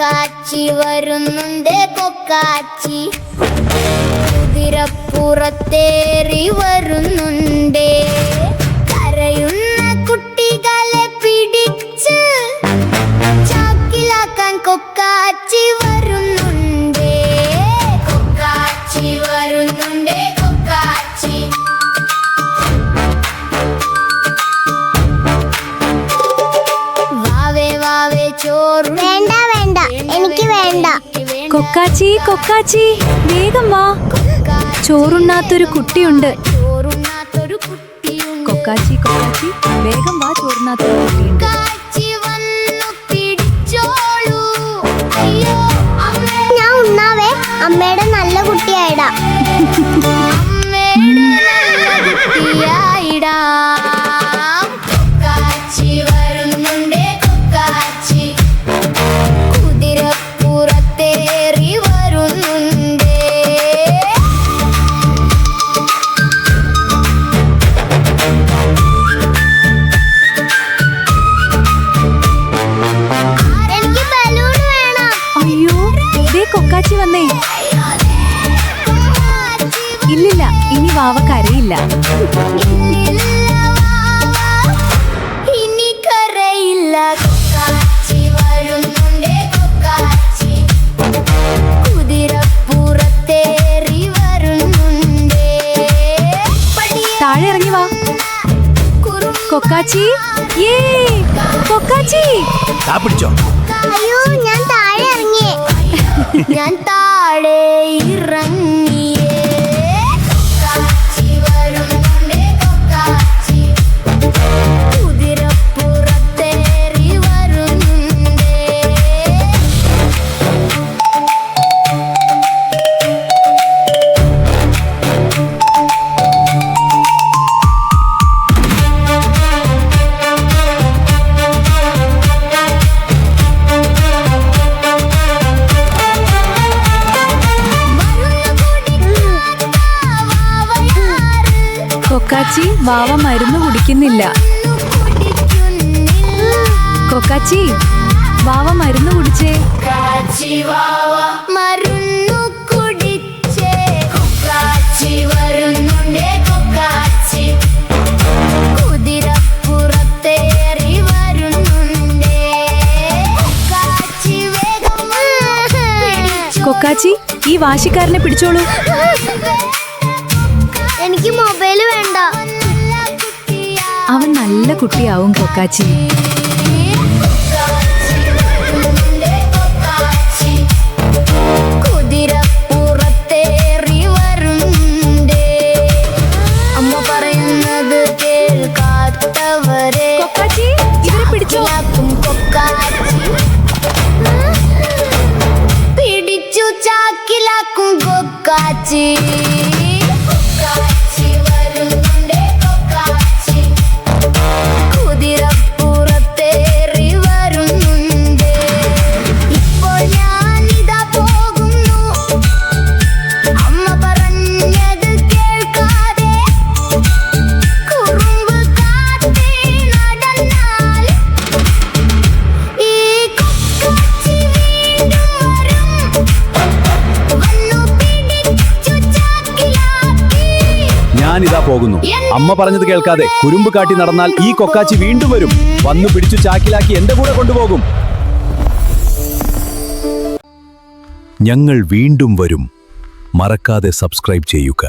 കൊക്കാച്ചി വരുന്നുണ്ട് കൊക്കാച്ചി കുതിരപ്പുറത്തേറി വരുന്നുണ്ട് കരയുന്ന കുട്ടികളെ പിടിച്ച് ചാക്കിലാക്കാൻ കൊക്കാച്ചി വരുന്നുണ്ട് കൊക്കാച്ചി വരുന്നുണ്ട് കൊക്കാച്ചി വാവേ വാവേ ചോറ് വേണ്ട വേണ്ട എനിക്ക് വേണ്ട. കൊക്കാച്ചി കൊക്കാച്ചി വേഗം വാ, ചോറുണ്ണാത്തൊരു കുട്ടിയുണ്ട്. കൊക്കാച്ചി കൊക്കാച്ചി വേഗം വാ, ചോറുണ്ണാത്തൊരു കുട്ടിയുണ്ട്. ഞാൻ ഉണ്ണാവേ, അമ്മയുടെ നല്ല കുട്ടിയായിടാ. കൊക്കാച്ചി വന്നേ. ഇല്ലില്ല, ഇനി വാവ കരയില്ല. ഇനി കരയില്ല. കൊക്കാച്ചി വരുന്നുണ്ട് കൊക്കാച്ചി കുതിരപ്പുറത്തേറി വരുന്നുണ്ട്. താഴെ ഇറങ്ങി വാ കൊക്കാച്ചി. കൊക്കാച്ചി അയ്യോ, ഞാൻ താഴെ ഇറങ്ങിയേ. ഞാൻ താഴെ ഇറങ്ങിയേ. കൊക്കാച്ചി വരുന്നുണ്ട് കൊക്കാച്ചി കുതിരപ്പുറത്തേറി വരുന്നുണ്ട്. കൊക്കാച്ചി വാവ മരുന്ന് കുടിക്കുന്നില്ല. കൊക്കാച്ചി വാവ മരുന്ന് കുടിച്ചേ. മരുന്നു കുടിച്ചേ. കൊക്കാച്ചി വരുന്നുണ്ട് കൊക്കാച്ചി കുതിരപ്പുറത്തേറി വരുന്നുണ്ട്. കൊക്കാച്ചി വേഗം കൊക്കാച്ചി ഈ വാശിക്കാരനെ പിടിച്ചോളൂ. എനിക്ക് മൊബൈൽ വേണ്ട. അവൻ നല്ല കുട്ടിയാവും കൊക്കാച്ചി. കുതിരപ്പുറത്തേറി വരുന്നുണ്ട്. അമ്മ പറയുന്നത് കേൾക്കാത്തവരെ കൊക്കാച്ചി ഇവരെ പിടിച്ചോ. കൊക്കാച്ചി പിടിച്ചു ചാക്കിലാക്കും കൊക്കാച്ചി. ഞാനിതാ പോകുന്നു. അമ്മ പറഞ്ഞത് കേൾക്കാതെ കുറുമ്പ് കാട്ടി നടന്നാൽ ഈ കൊക്കാച്ചി വീണ്ടും വരും. വന്നു പിടിച്ചു ചാക്കിലാക്കി എന്റെ കൂടെ കൊണ്ടുപോകും. ഞങ്ങൾ വീണ്ടും വരും. മറക്കാതെ സബ്സ്ക്രൈബ് ചെയ്യുക.